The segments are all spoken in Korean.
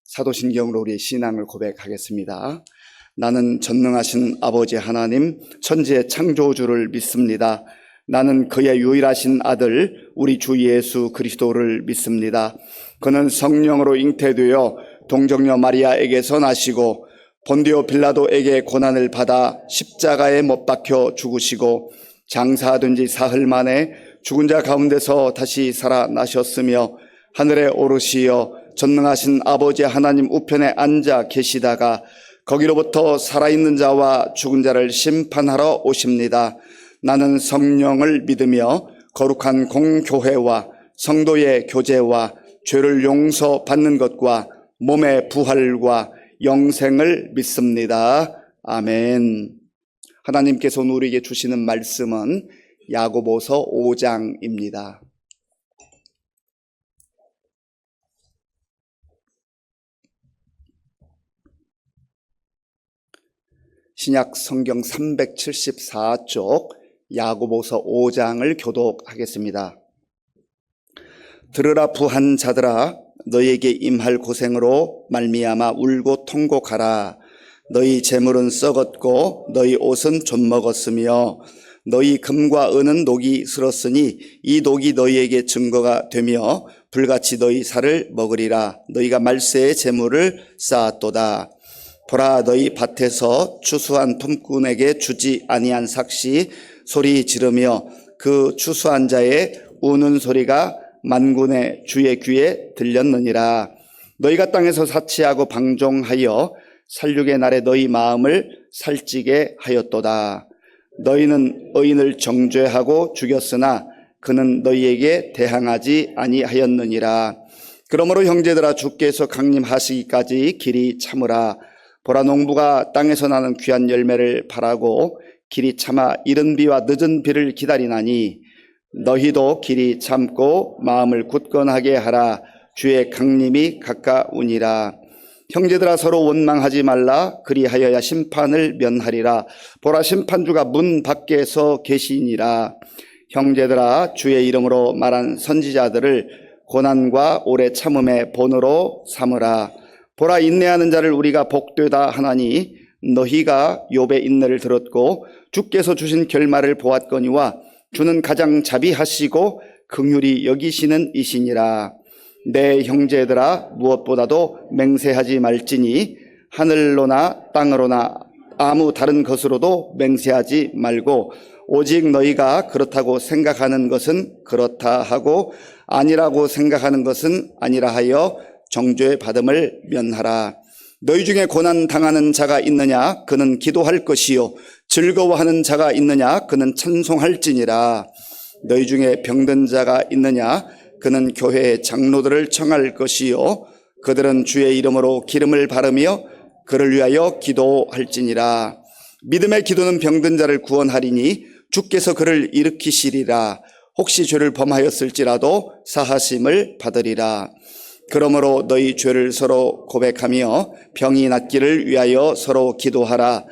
사도신경으로 우리 신앙을 고백하겠습니다. 나는 전능하신 아버지 하나님, 천지의 창조주를 믿습니다. 나는 그의 유일하신 아들 우리 주 예수 그리스도를 믿습니다. 그는 성령으로 잉태되어 동정녀 마리아에게서 나시고 본디오 빌라도에게 고난을 받아 십자가에 못 박혀 죽으시고 장사된 지 사흘 만에 죽은 자 가운데서 다시 살아나셨으며 하늘에 오르시어 전능하신 아버지 하나님 우편에 앉아 계시다가 거기로부터 살아있는 자와 죽은 자를 심판하러 오십니다. 나는 성령을 믿으며 거룩한 공교회와 성도의 교제와 죄를 용서받는 것과 몸의 부활과 영생을 믿습니다. 아멘. 하나님께서 오늘 우리에게 주시는 말씀은 야고보서 5장입니다. 신약 성경 374쪽 야고보서 5장을 교독하겠습니다. 들으라 부한 자들아, 너희에게 임할 고생으로 말미암아 울고 통곡하라. 너희 재물은 썩었고 너희 옷은 좀먹었으며 너희 금과 은은 녹이 슬었으니 이 녹이 너희에게 증거가 되며 불같이 너희 살을 먹으리라. 너희가 말세의 재물을 쌓았도다. 보라, 너희 밭에서 추수한 품꾼에게 주지 아니한 삭시 소리 지르며 그 추수한 자의 우는 소리가 만군의 주의 귀에 들렸느니라. 너희가 땅에서 사치하고 방종하여 살육의 날에 너희 마음을 살찌게 하였도다. 너희는 의인을 정죄하고 죽였으나 그는 너희에게 대항하지 아니하였느니라. 그러므로 형제들아, 주께서 강림하시기까지 길이 참으라. 보라, 농부가 땅에서 나는 귀한 열매를 바라고 길이 참아 이른 비와 늦은 비를 기다리나니 너희도 길이 참고 마음을 굳건하게 하라. 주의 강림이 가까우니라. 형제들아, 서로 원망하지 말라. 그리하여야 심판을 면하리라. 보라, 심판주가 문 밖에서 계시니라. 형제들아, 주의 이름으로 말한 선지자들을 고난과 오래 참음의 본으로 삼으라. 보라, 인내하는 자를 우리가 복되다 하나니 너희가 욥의 인내를 들었고 주께서 주신 결말을 보았거니와 주는 가장 자비하시고 긍휼히 여기시는 이시니라. 내 형제들아, 무엇보다도 맹세하지 말지니 하늘로나 땅으로나 아무 다른 것으로도 맹세하지 말고 오직 너희가 그렇다고 생각하는 것은 그렇다 하고 아니라고 생각하는 것은 아니라 하여 정죄 받음을 면하라. 너희 중에 고난 당하는 자가 있느냐? 그는 기도할 것이요. 즐거워하는 자가 있느냐? 그는 찬송할지니라. 너희 중에 병든 자가 있느냐? 그는 교회의 장로들을 청할 것이요. 그들은 주의 이름으로 기름을 바르며 그를 위하여 기도할지니라. 믿음의 기도는 병든 자를 구원하리니 주께서 그를 일으키시리라. 혹시 죄를 범하였을지라도 사하심을 받으리라. 그러므로 너희 죄를 서로 고백하며 병이 낫기를 위하여 서로 기도하라.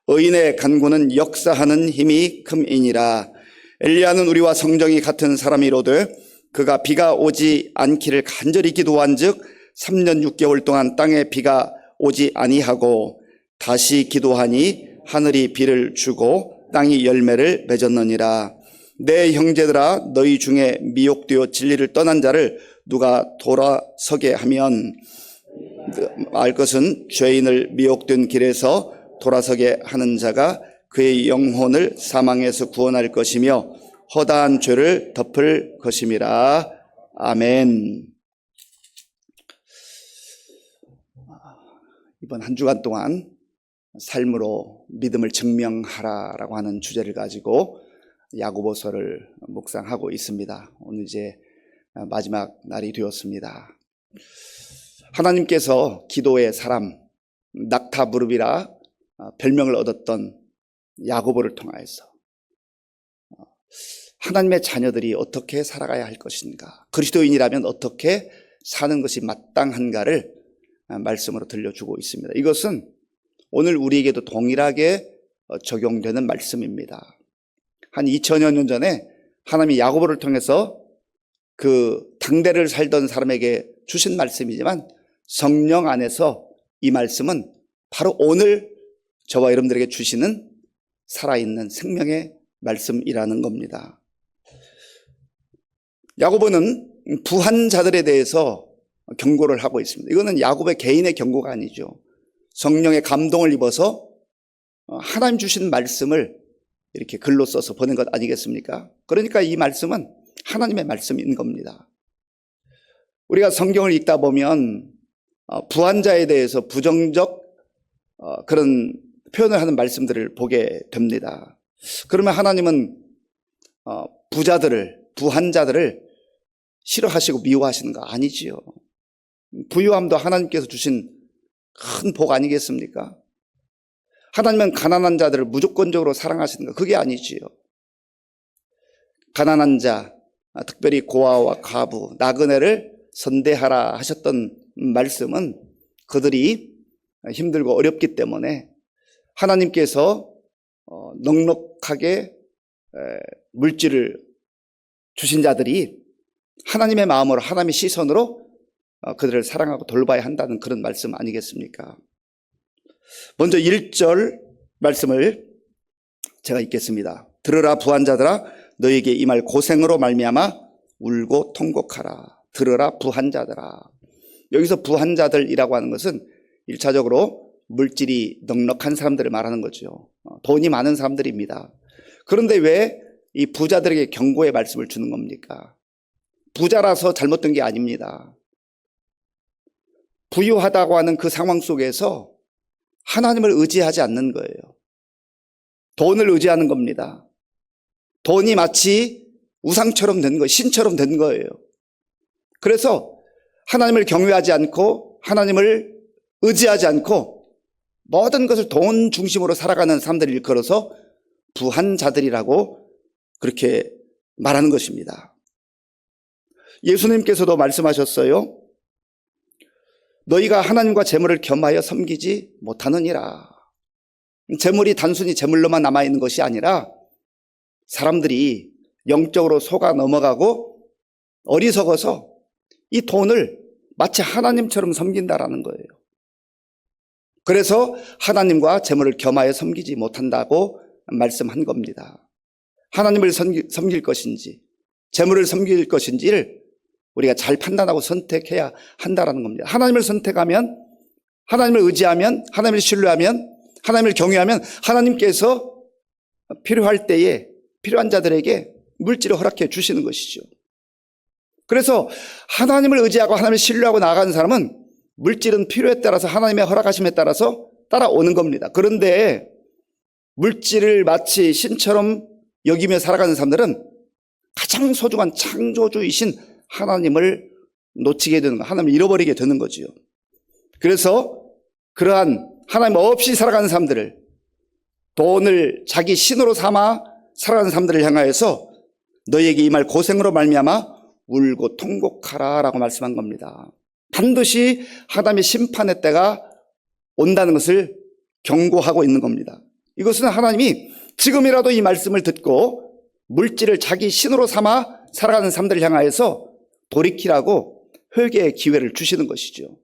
의인의 간구는 역사하는 힘이 큼이니라. 엘리야는 우리와 성정이 같은 사람이로되 그가 비가 오지 않기를 간절히 기도한즉 3년 6개월 동안 땅에 비가 오지 아니하고 다시 기도하니 하늘이 비를 주고 땅이 열매를 맺었느니라. 내 형제들아, 너희 중에 미혹되어 진리를 떠난 자를 누가 돌아서게 하면 알 것은 죄인을 미혹된 길에서 돌아서게 하는 자가 그의 영혼을 사망에서 구원할 것이며 허다한 죄를 덮을 것임이라. 아멘. 이번 한 주간 동안 삶으로 믿음을 증명하라라고 하는 주제를 가지고 야고보서를 묵상하고 있습니다. 오늘 이제 마지막 날이 되었습니다. 하나님께서 기도의 사람, 낙타 무릎이라 별명을 얻었던 야고보를 통하여서 하나님의 자녀들이 어떻게 살아가야 할 것인가, 그리스도인이라면 어떻게 사는 것이 마땅한가를 말씀으로 들려주고 있습니다. 이것은 오늘 우리에게도 동일하게 적용되는 말씀입니다. 한 2000여 년 전에 하나님이 야고보를 통해서 그 당대를 살던 사람에게 주신 말씀이지만 성령 안에서 이 말씀은 바로 오늘 저와 여러분들에게 주시는 살아있는 생명의 말씀이라는 겁니다. 야고보는 부한 자들에 대해서 경고를 하고 있습니다. 이거는 야고보의 개인의 경고가 아니죠. 성령의 감동을 입어서 하나님 주신 말씀을 이렇게 글로 써서 보낸 것 아니겠습니까? 그러니까 이 말씀은 하나님의 말씀인 겁니다. 우리가 성경을 읽다 보면 부한 자에 대해서 부정적 그런 표현을 하는 말씀들을 보게 됩니다. 그러면 하나님은 부한 자들을 싫어하시고 미워하시는 거 아니지요. 부유함도 하나님께서 주신 큰 복 아니겠습니까? 하나님은 가난한 자들을 무조건적으로 사랑하시는 거 그게 아니지요. 가난한 자, 특별히 고아와 과부, 나그네를 선대하라 하셨던 말씀은 그들이 힘들고 어렵기 때문에 하나님께서 넉넉하게 물질을 주신 자들이 하나님의 마음으로 하나님의 시선으로 그들을 사랑하고 돌봐야 한다는 그런 말씀 아니겠습니까? 먼저 1절 말씀을 제가 읽겠습니다. 들으라 부한 자들아 너에게 임할 고생으로 말미암아 울고 통곡하라. 들으라 부한 자들아. 여기서 부한 자들이라고 하는 것은 1차적으로 물질이 넉넉한 사람들을 말하는 거죠. 돈이 많은 사람들입니다. 그런데 왜 이 부자들에게 경고의 말씀을 주는 겁니까? 부자라서 잘못된 게 아닙니다. 부유하다고 하는 그 상황 속에서 하나님을 의지하지 않는 거예요. 돈을 의지하는 겁니다. 돈이 마치 우상처럼 된 거예요. 신처럼 된 거예요. 그래서 하나님을 경외하지 않고 하나님을 의지하지 않고 모든 것을 돈 중심으로 살아가는 사람들을 일컬어서 부한 자들이라고 그렇게 말하는 것입니다. 예수님께서도 말씀하셨어요. 너희가 하나님과 재물을 겸하여 섬기지 못하느니라. 재물이 단순히 재물로만 남아있는 것이 아니라 사람들이 영적으로 속아 넘어가고 어리석어서 이 돈을 마치 하나님처럼 섬긴다라는 거예요. 그래서 하나님과 재물을 겸하여 섬기지 못한다고 말씀한 겁니다. 하나님을 섬길 것인지 재물을 섬길 것인지를 우리가 잘 판단하고 선택해야 한다라는 겁니다. 하나님을 선택하면, 하나님을 의지하면, 하나님을 신뢰하면, 하나님을 경외하면 하나님께서 필요할 때에 필요한 자들에게 물질을 허락해 주시는 것이죠. 그래서 하나님을 의지하고 하나님을 신뢰하고 나아가는 사람은 물질은 필요에 따라서 하나님의 허락하심에 따라서 따라오는 겁니다. 그런데 물질을 마치 신처럼 여기며 살아가는 사람들은 가장 소중한 창조주이신 하나님을 놓치게 되는 거, 하나님을 잃어버리게 되는 거지요. 그래서 그러한 하나님 없이 살아가는 사람들을, 돈을 자기 신으로 삼아 살아가는 사람들을 향하여서 너희에게 임할 고생으로 말미암아 울고 통곡하라 라고 말씀한 겁니다. 반드시 하나님의 심판의 때가 온다는 것을 경고하고 있는 겁니다. 이것은 하나님이 지금이라도 이 말씀을 듣고 물질을 자기 신으로 삼아 살아가는 사람들을 향하여서 돌이키라고 회개의 기회를 주시는 것이죠.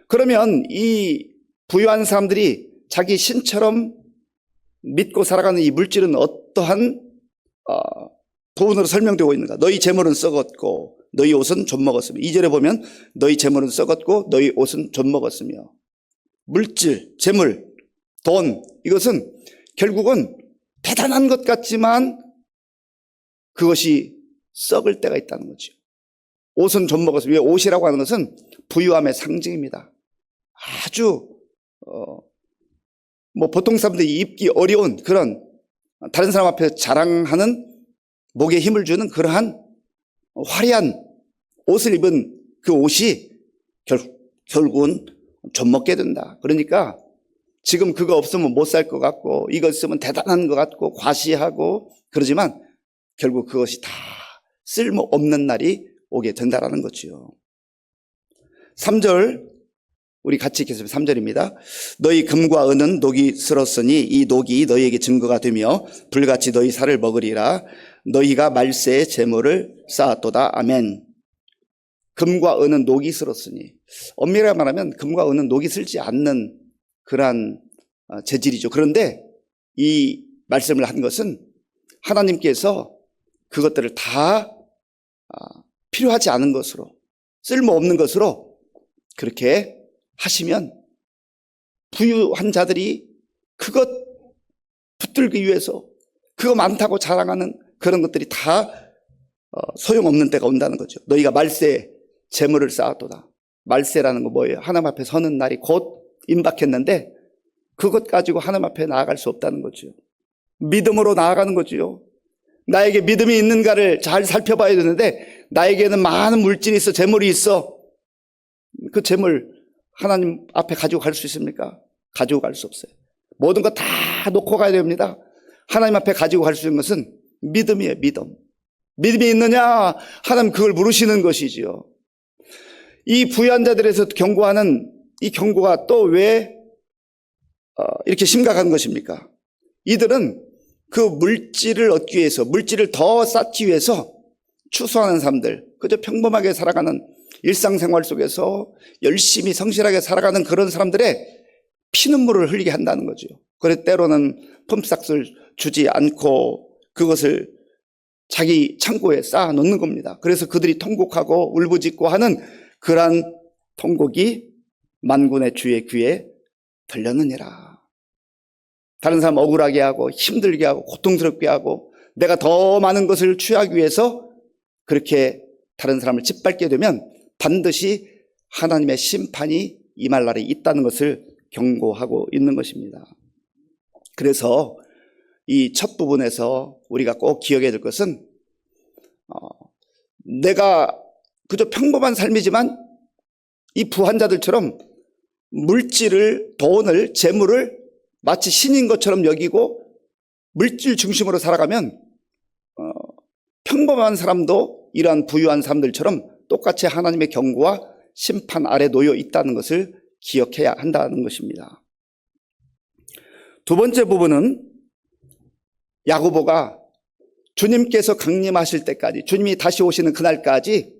그러면 이 부유한 사람들이 자기 신처럼 믿고 살아가는 이 물질은 어떠한 부분으로 설명되고 있는가? 너희 재물은 썩었고 너희 옷은 좀먹었으며, 2절에 보면 너희 재물은 썩었고 너희 옷은 좀먹었으며, 물질, 재물, 돈, 이것은 결국은 대단한 것 같지만 그것이 썩을 때가 있다는 거죠. 옷은 좀먹었으며, 왜 옷이라고 하는 것은 부유함의 상징입니다. 아주 보통 사람들이 입기 어려운 그런, 다른 사람 앞에서 자랑하는, 목에 힘을 주는 그러한 화려한 옷을 입은 그 옷이 결국은 좀 먹게 된다. 그러니까 지금 그거 없으면 못 살 것 같고 이거 있으면 대단한 것 같고 과시하고 그러지만 결국 그것이 다 쓸모없는 날이 오게 된다라는 거죠. 3절 우리 같이 읽겠습니다. 3절입니다. 너희 금과 은은 녹이 슬었으니 이 녹이 너희에게 증거가 되며 불같이 너희 살을 먹으리라. 너희가 말세의 재물을 쌓았도다. 아멘. 금과 은은 녹이 슬었으니, 엄밀하게 말하면 금과 은은 녹이 슬지 않는 그러한 재질이죠. 그런데 이 말씀을 한 것은 하나님께서 그것들을 다 필요하지 않은 것으로, 쓸모없는 것으로 그렇게 하시면 부유한 자들이 그것 붙들기 위해서 그거 많다고 자랑하는 그런 것들이 다 소용없는 때가 온다는 거죠. 너희가 말세에 재물을 쌓았도다. 말세라는 거 뭐예요? 하나님 앞에 서는 날이 곧 임박했는데 그것 가지고 하나님 앞에 나아갈 수 없다는 거죠. 믿음으로 나아가는 거죠. 나에게 믿음이 있는가를 잘 살펴봐야 되는데 나에게는 많은 물질이 있어, 재물이 있어. 그 재물 하나님 앞에 가지고 갈 수 있습니까? 가지고 갈 수 없어요. 모든 거 다 놓고 가야 됩니다. 하나님 앞에 가지고 갈 수 있는 것은 믿음이에요. 믿음. 믿음이 있느냐? 하나님 그걸 물으시는 것이지요. 이 부유한 자들에서 경고하는 이 경고가 또 왜 이렇게 심각한 것입니까? 이들은 그 물질을 얻기 위해서, 물질을 더 쌓기 위해서 추수하는 사람들, 그저 평범하게 살아가는 일상생활 속에서 열심히 성실하게 살아가는 그런 사람들의 피눈물을 흘리게 한다는 거죠. 그래서 때로는 펌프삭스를 주지 않고 그것을 자기 창고에 쌓아 놓는 겁니다. 그래서 그들이 통곡하고 울부짖고 하는 그러한 통곡이 만군의 주의 귀에 들렸느니라. 다른 사람 억울하게 하고 힘들게 하고 고통스럽게 하고 내가 더 많은 것을 취하기 위해서 그렇게 다른 사람을 짓밟게 되면 반드시 하나님의 심판이 임할 날이 있다는 것을 경고하고 있는 것입니다. 그래서 이 첫 부분에서 우리가 꼭 기억해야 될 것은 내가 그저 평범한 삶이지만 이 부한자들처럼 물질을, 돈을, 재물을 마치 신인 것처럼 여기고 물질 중심으로 살아가면 평범한 사람도 이러한 부유한 사람들처럼 똑같이 하나님의 경고와 심판 아래 놓여 있다는 것을 기억해야 한다는 것입니다. 두 번째 부분은 야고보가 주님께서 강림하실 때까지, 주님이 다시 오시는 그날까지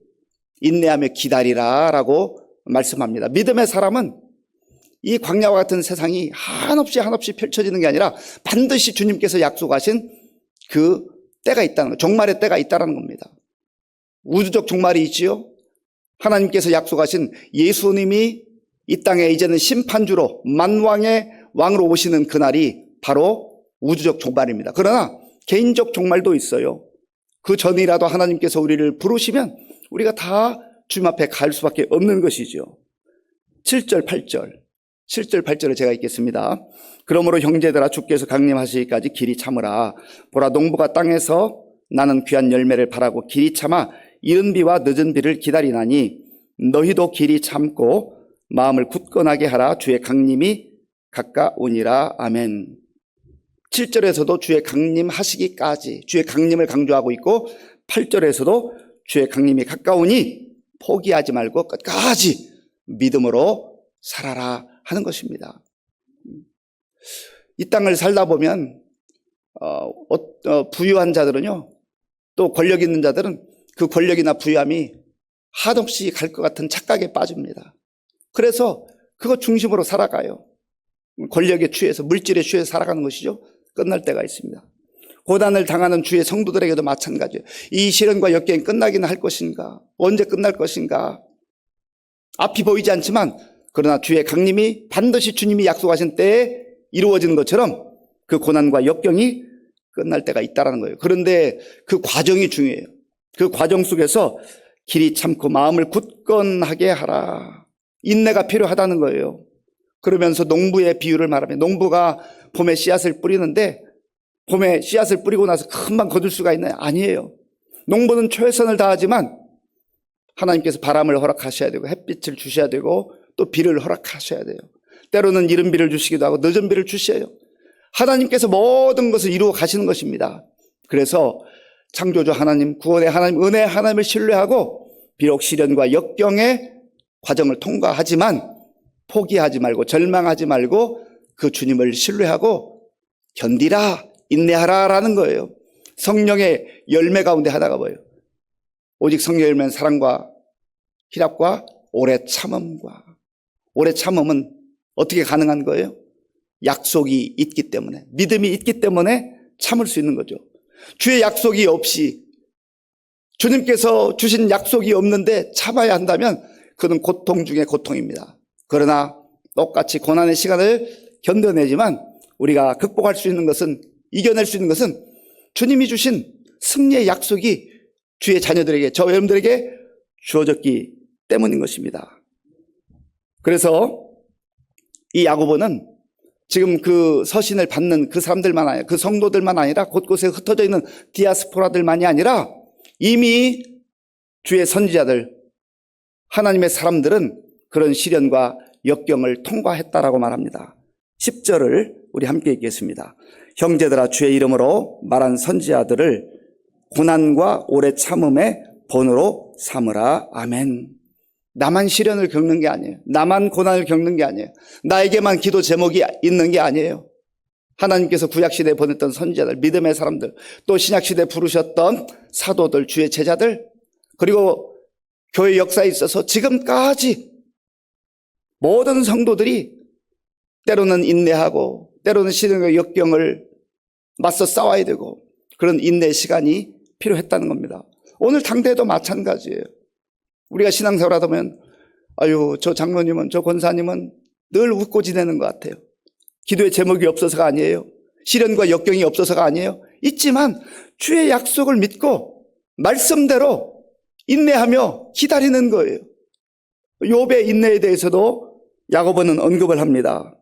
인내하며 기다리라 라고 말씀합니다. 믿음의 사람은 이 광야와 같은 세상이 한없이 펼쳐지는 게 아니라 반드시 주님께서 약속하신 그 때가 있다는 거, 종말의 때가 있다는 겁니다. 우주적 종말이 있지요. 하나님께서 약속하신 예수님이 이 땅에 이제는 심판주로 만왕의 왕으로 오시는 그날이 바로 우주적 종말입니다. 그러나 개인적 종말도 있어요. 그 전이라도 하나님께서 우리를 부르시면 우리가 다 주님 앞에 갈 수밖에 없는 것이죠. 7절 8절을 제가 읽겠습니다. 그러므로 형제들아, 주께서 강림하시기까지 길이 참으라. 보라, 농부가 땅에서 나는 귀한 열매를 바라고 길이 참아 이른 비와 늦은 비를 기다리나니 너희도 길이 참고 마음을 굳건하게 하라. 주의 강림이 가까우니라. 아멘. 7절에서도 주의 강림하시기까지, 주의 강림을 강조하고 있고 8절에서도 주의 강림이 가까우니 포기하지 말고 끝까지 믿음으로 살아라 하는 것입니다. 이 땅을 살다 보면 부유한 자들은요, 또 권력 있는 자들은 그 권력이나 부유함이 한없이 갈 것 같은 착각에 빠집니다. 그래서 그거 중심으로 살아가요. 권력에 취해서, 물질에 취해서 살아가는 것이죠. 끝날 때가 있습니다. 고난을 당하는 주의 성도들에게도 마찬가지예요. 이 시련과 역경이 끝나기는 할 것인가? 언제 끝날 것인가? 앞이 보이지 않지만 그러나 주의 강림이 반드시 주님이 약속하신 때에 이루어지는 것처럼 그 고난과 역경이 끝날 때가 있다는 거예요. 그런데 그 과정이 중요해요. 그 과정 속에서 길이 참고 마음을 굳건하게 하라. 인내가 필요하다는 거예요. 그러면서 농부의 비유를 말하면, 농부가 봄에 씨앗을 뿌리는데 봄에 씨앗을 뿌리고 나서 금방 거둘 수가 있나요? 아니에요. 농부는 최선을 다하지만 하나님께서 바람을 허락하셔야 되고 햇빛을 주셔야 되고 또 비를 허락하셔야 돼요. 때로는 이른 비를 주시기도 하고 늦은 비를 주셔요. 하나님께서 모든 것을 이루어 가시는 것입니다. 그래서 창조주 하나님, 구원의 하나님, 은혜의 하나님을 신뢰하고 비록 시련과 역경의 과정을 통과하지만 포기하지 말고 절망하지 말고 그 주님을 신뢰하고 견디라, 인내하라 라는 거예요. 성령의 열매 가운데 하나가 뭐예요? 오직 성령의 열매는 사랑과 희락과 오래 참음과. 오래 참음은 어떻게 가능한 거예요? 약속이 있기 때문에, 믿음이 있기 때문에 참을 수 있는 거죠. 주의 약속이 없이, 주님께서 주신 약속이 없는데 참아야 한다면 그는 고통 중에 고통입니다. 그러나 똑같이 고난의 시간을 견뎌내지만 우리가 극복할 수 있는 것은, 이겨낼 수 있는 것은 주님이 주신 승리의 약속이 주의 자녀들에게, 저 여러분들에게 주어졌기 때문인 것입니다. 그래서 이 야고보는 지금 그 서신을 받는 그 사람들만 아니라, 그 성도들만 아니라 곳곳에 흩어져 있는 디아스포라들만이 아니라 이미 주의 선지자들, 하나님의 사람들은 그런 시련과 역경을 통과했다라고 말합니다. 10절을 우리 함께 읽겠습니다. 형제들아, 주의 이름으로 말한 선지자들을 고난과 오래 참음의 본으로 삼으라. 아멘. 나만 시련을 겪는 게 아니에요. 나만 고난을 겪는 게 아니에요. 나에게만 기도 제목이 있는 게 아니에요. 하나님께서 구약시대에 보냈던 선지자들, 믿음의 사람들, 또 신약시대에 부르셨던 사도들, 주의 제자들, 그리고 교회 역사에 있어서 지금까지 모든 성도들이 때로는 인내하고 때로는 시련과 역경을 맞서 싸워야 되고 그런 인내의 시간이 필요했다는 겁니다. 오늘 당대도 마찬가지예요. 우리가 신앙생활 하다 보면 아유, 저 장로님은, 저 권사님은 늘 웃고 지내는 것 같아요. 기도의 제목이 없어서가 아니에요. 시련과 역경이 없어서가 아니에요. 있지만 주의 약속을 믿고 말씀대로 인내하며 기다리는 거예요. 욥의 인내에 대해서도 야고보는 언급을 합니다.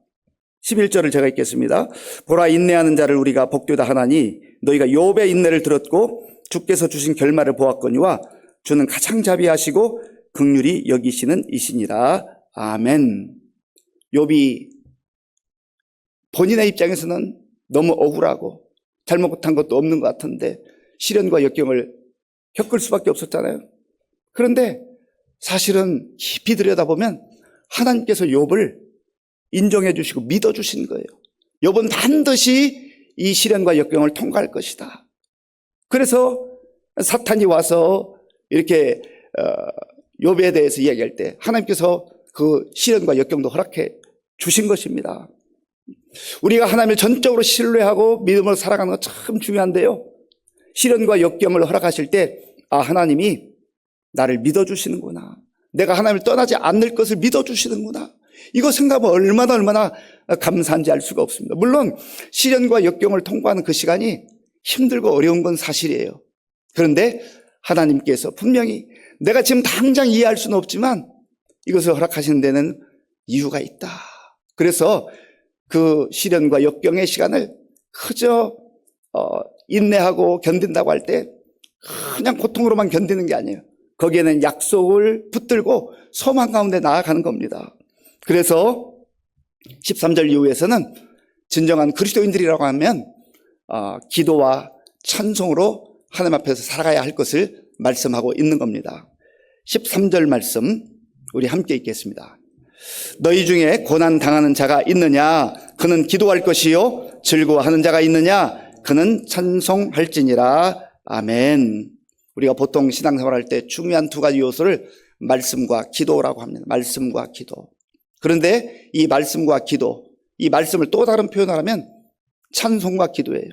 11절을 제가 읽겠습니다. 보라, 인내하는 자를 우리가 복되다 하나니 너희가 욥의 인내를 들었고 주께서 주신 결말을 보았거니와 주는 가장 자비하시고 긍휼히 여기시는 이시니라. 아멘. 욥이 본인의 입장에서는 너무 억울하고 잘못한 것도 없는 것 같은데 시련과 역경을 겪을 수밖에 없었잖아요. 그런데 사실은 깊이 들여다보면 하나님께서 욥을 인정해 주시고 믿어 주신 거예요. 욥은 반드시 이 시련과 역경을 통과할 것이다. 그래서 사탄이 와서 이렇게 욥에 대해서 이야기할 때 하나님께서 그 시련과 역경도 허락해 주신 것입니다. 우리가 하나님을 전적으로 신뢰하고 믿음으로 살아가는 건 참 중요한데요. 시련과 역경을 허락하실 때 하나님이 나를 믿어주시는구나. 내가 하나님을 떠나지 않을 것을 믿어주시는구나. 이거 생각하면 얼마나 감사한지 알 수가 없습니다. 물론 시련과 역경을 통과하는 그 시간이 힘들고 어려운 건 사실이에요. 그런데 하나님께서 분명히 내가 지금 당장 이해할 수는 없지만 이것을 허락하시는 데는 이유가 있다. 그래서 그 시련과 역경의 시간을 그저 인내하고 견딘다고 할 때 그냥 고통으로만 견디는 게 아니에요. 거기에는 약속을 붙들고 소망 가운데 나아가는 겁니다. 그래서 13절 이후에서는 진정한 그리스도인들이라고 하면 기도와 찬송으로 하나님 앞에서 살아가야 할 것을 말씀하고 있는 겁니다. 13절 말씀 우리 함께 읽겠습니다. 너희 중에 고난 당하는 자가 있느냐? 그는 기도할 것이요. 즐거워하는 자가 있느냐? 그는 찬송할지니라. 아멘. 우리가 보통 신앙생활할 때 중요한 두 가지 요소를 말씀과 기도라고 합니다. 말씀과 기도. 그런데 이 말씀과 기도, 이 말씀을 또 다른 표현을 하면 찬송과 기도예요.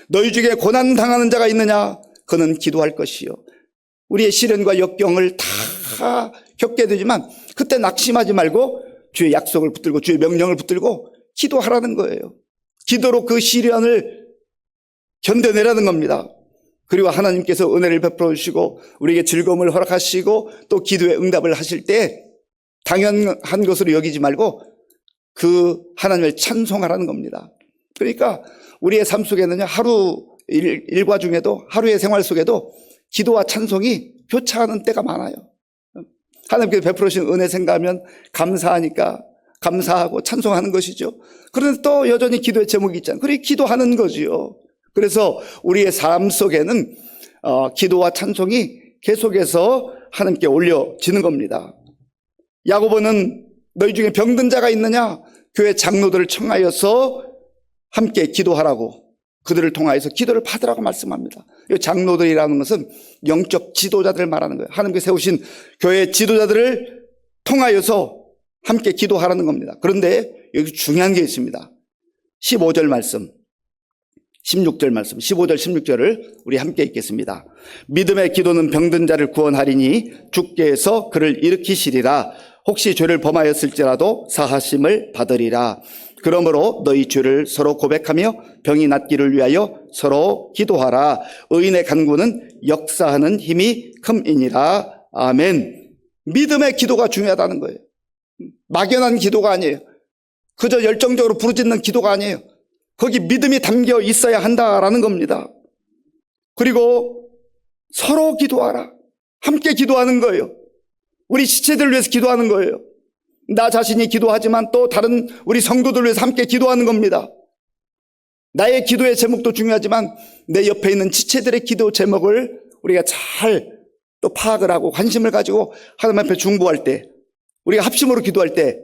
너희 중에 고난 당하는 자가 있느냐? 그는 기도할 것이요. 우리의 시련과 역경을 다 겪게 되지만 그때 낙심하지 말고 주의 약속을 붙들고 주의 명령을 붙들고 기도하라는 거예요. 기도로 그 시련을 견뎌내라는 겁니다. 그리고 하나님께서 은혜를 베풀어 주시고 우리에게 즐거움을 허락하시고 또 기도의 응답을 하실 때 당연한 것으로 여기지 말고 그 하나님을 찬송하라는 겁니다. 그러니까 우리의 삶 속에는요, 하루 일과 중에도 하루의 생활 속에도 기도와 찬송이 교차하는 때가 많아요. 하나님께서 베풀어 주신 은혜 생각하면 감사하니까 감사하고 찬송하는 것이죠. 그런데 또 여전히 기도의 제목이 있잖아요. 그래 기도하는 거지요. 그래서 우리의 삶 속에는 기도와 찬송이 계속해서 하나님께 올려지는 겁니다. 야고보는 너희 중에 병든 자가 있느냐? 교회 장로들을 청하여서 함께 기도하라고, 그들을 통하여서 기도를 받으라고 말씀합니다. 이 장로들이라는 것은 영적 지도자들을 말하는 거예요. 하나님께 세우신 교회 지도자들을 통하여서 함께 기도하라는 겁니다. 그런데 여기 중요한 게 있습니다. 15절 말씀, 16절 말씀, 15절 16절을 우리 함께 읽겠습니다. 믿음의 기도는 병든 자를 구원하리니 주께 해서 그를 일으키시리라. 혹시 죄를 범하였을지라도 사하심을 받으리라. 그러므로 너희 죄를 서로 고백하며 병이 낫기를 위하여 서로 기도하라. 의인의 간구는 역사하는 힘이 큼이니라. 아멘. 믿음의 기도가 중요하다는 거예요. 막연한 기도가 아니에요. 그저 열정적으로 부르짖는 기도가 아니에요. 거기 믿음이 담겨 있어야 한다라는 겁니다. 그리고 서로 기도하라. 함께 기도하는 거예요. 우리 지체들을 위해서 기도하는 거예요. 나 자신이 기도하지만 또 다른 우리 성도들을 위해서 함께 기도하는 겁니다. 나의 기도의 제목도 중요하지만 내 옆에 있는 지체들의 기도 제목을 우리가 잘 또 파악을 하고 관심을 가지고 하나님 앞에 중보할 때, 우리가 합심으로 기도할 때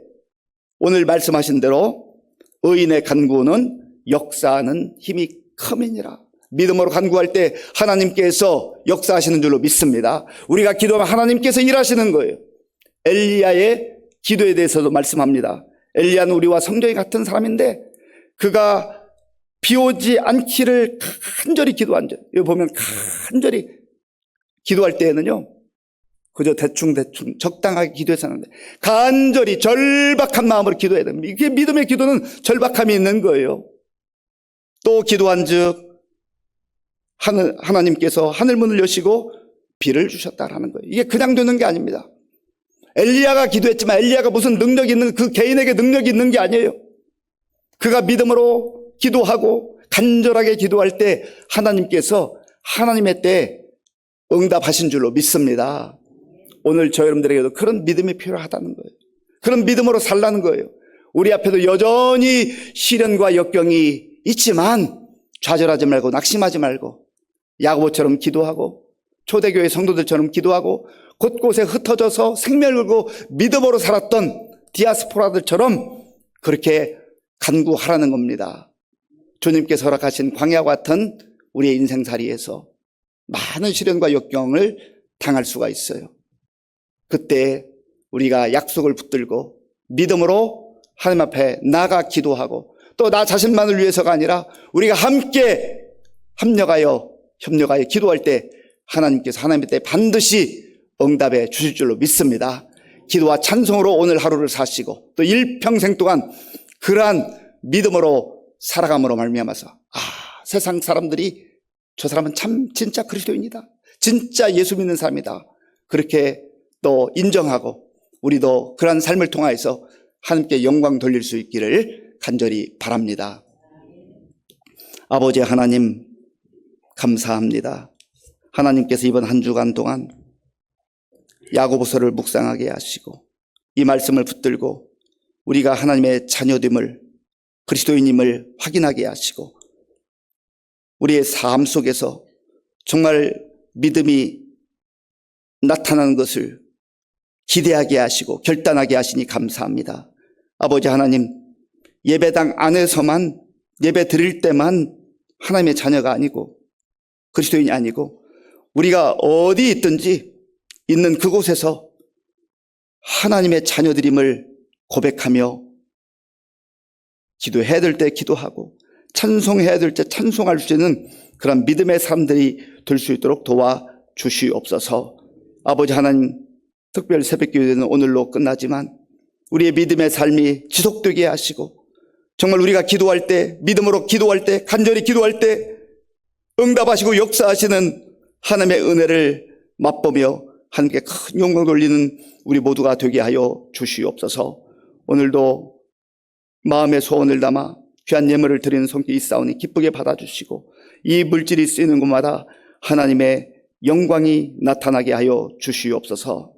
오늘 말씀하신 대로 의인의 간구는 역사하는 힘이 큼이니라. 믿음으로 간구할 때 하나님께서 역사하시는 줄로 믿습니다. 우리가 기도하면 하나님께서 일하시는 거예요. 엘리야의 기도에 대해서도 말씀합니다. 엘리야는 우리와 성격이 같은 사람인데 그가 비 오지 않기를 간절히 기도한 적. 여기 보면 간절히 기도할 때에는요, 그저 대충 적당하게 기도해서는데 간절히 절박한 마음으로 기도해야 됩니다. 이게 믿음의 기도는 절박함이 있는 거예요. 또 기도한 즉 하나님께서 하늘문을 여시고 비를 주셨다라는 거예요. 이게 그냥 되는 게 아닙니다. 엘리야가 기도했지만 엘리야가 무슨 능력이 있는, 그 개인에게 능력이 있는 게 아니에요. 그가 믿음으로 기도하고 간절하게 기도할 때 하나님께서 하나님의 때에 응답하신 줄로 믿습니다. 오늘 저 여러분들에게도 그런 믿음이 필요하다는 거예요. 그런 믿음으로 살라는 거예요. 우리 앞에도 여전히 시련과 역경이 있지만 좌절하지 말고 낙심하지 말고 야고보처럼 기도하고 초대교회 성도들처럼 기도하고 곳곳에 흩어져서 생명을 걸고 믿음으로 살았던 디아스포라들처럼 그렇게 간구하라는 겁니다. 주님께서 허락하신 광야와 같은 우리의 인생살이에서 많은 시련과 역경을 당할 수가 있어요. 그때 우리가 약속을 붙들고 믿음으로 하나님 앞에 나가 기도하고 또 나 자신만을 위해서가 아니라 우리가 함께 협력하여 기도할 때 하나님께서 하나님의 때 반드시 응답해 주실 줄로 믿습니다. 기도와 찬송으로 오늘 하루를 사시고 또 일평생 동안 그러한 믿음으로 살아감으로 말미암아서 세상 사람들이 저 사람은 참 진짜 그리스도인이다, 진짜 예수 믿는 사람이다, 그렇게 또 인정하고 우리도 그러한 삶을 통하여서 하나님께 영광 돌릴 수 있기를 간절히 바랍니다. 아버지 하나님 감사합니다. 하나님께서 이번 한 주간 동안 야고보서를 묵상하게 하시고 이 말씀을 붙들고 우리가 하나님의 자녀됨을, 그리스도인임을 확인하게 하시고 우리의 삶 속에서 정말 믿음이 나타나는 것을 기대하게 하시고 결단하게 하시니 감사합니다. 아버지 하나님, 예배당 안에서만 예배 드릴 때만 하나님의 자녀가 아니고 그리스도인이 아니고 우리가 어디 있든지 있는 그곳에서 하나님의 자녀들임을 고백하며 기도해야 될 때 기도하고 찬송해야 될 때 찬송할 수 있는 그런 믿음의 사람들이 될 수 있도록 도와주시옵소서. 아버지 하나님, 특별 새벽기도는 오늘로 끝나지만 우리의 믿음의 삶이 지속되게 하시고 정말 우리가 기도할 때, 믿음으로 기도할 때, 간절히 기도할 때 응답하시고 역사하시는 하나님의 은혜를 맛보며 하나님께 큰 영광 돌리는 우리 모두가 되게 하여 주시옵소서. 오늘도 마음의 소원을 담아 귀한 예물을 드리는 손길이 있사오니 기쁘게 받아주시고 이 물질이 쓰이는 곳마다 하나님의 영광이 나타나게 하여 주시옵소서.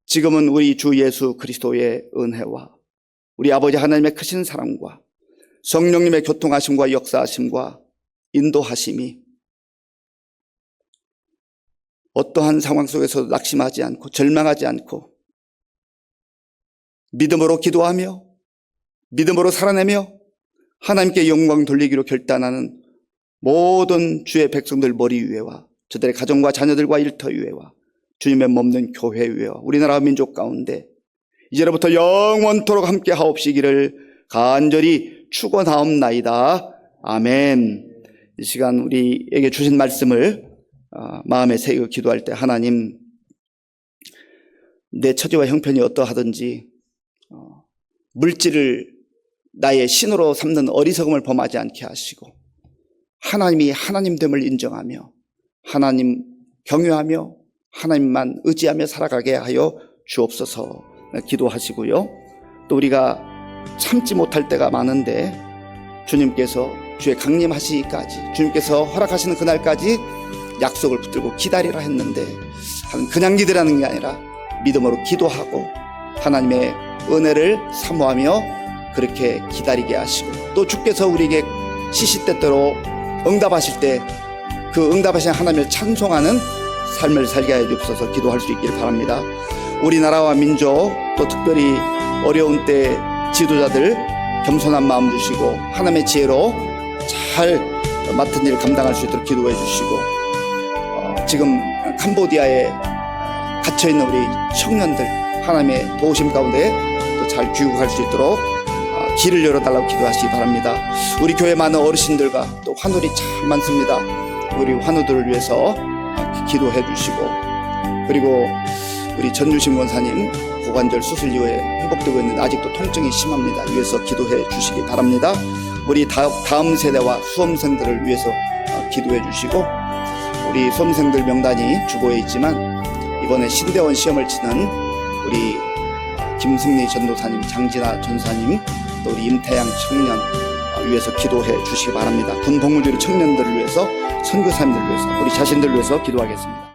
지금은 우리 주 예수 그리스도의 은혜와 우리 아버지 하나님의 크신 사랑과 성령님의 교통하심과 역사하심과 인도하심이 어떠한 상황 속에서도 낙심하지 않고 절망하지 않고 믿음으로 기도하며 믿음으로 살아내며 하나님께 영광 돌리기로 결단하는 모든 주의 백성들 머리 위에와 저들의 가정과 자녀들과 일터 위에와 주님의 몸는 교회 위에와 우리나라 민족 가운데 이제로부터 영원토록 함께 하옵시기를 간절히 축원하옵나이다. 아멘. 이 시간 우리에게 주신 말씀을 마음에 새기고 기도할 때, 하나님, 내 처지와 형편이 어떠하든지 물질을 나의 신으로 삼는 어리석음을 범하지 않게 하시고 하나님이 하나님됨을 인정하며 하나님 경외하며 하나님만 의지하며 살아가게 하여 주옵소서 기도하시고요. 또 우리가 참지 못할 때가 많은데 주님께서 주의 강림하시기까지, 주님께서 허락하시는 그날까지 약속을 붙들고 기다리라 했는데 그냥 기다리는 게 아니라 믿음으로 기도하고 하나님의 은혜를 사모하며 그렇게 기다리게 하시고, 또 주께서 우리에게 시시때때로 응답하실 때 그 응답하신 하나님을 찬송하는 삶을 살게 하여 주옵소서 기도할 수 있기를 바랍니다. 우리나라와 민족, 또 특별히 어려운 때 지도자들 겸손한 마음 주시고 하나님의 지혜로 잘 맡은 일을 감당할 수 있도록 기도해 주시고, 지금 캄보디아에 갇혀있는 우리 청년들 하나님의 도우심 가운데 또 잘 귀국할 수 있도록 길을 열어달라고 기도하시기 바랍니다. 우리 교회 많은 어르신들과 또 환우들이 참 많습니다. 우리 환우들을 위해서 기도해 주시고, 그리고 우리 전주신 권사님 고관절 수술 이후에 회복되고 있는데 아직도 통증이 심합니다. 위해서 기도해 주시기 바랍니다. 우리 다음 세대와 수험생들을 위해서 기도해 주시고, 우리 수험생들 명단이 주보에 있지만 이번에 신대원 시험을 치는 우리 김승리 전도사님, 장진아 전사님, 또 우리 임태양 청년 위해서 기도해 주시기 바랍니다. 군복무주의 청년들을 위해서, 선교사님들을 위해서, 우리 자신들을 위해서 기도하겠습니다.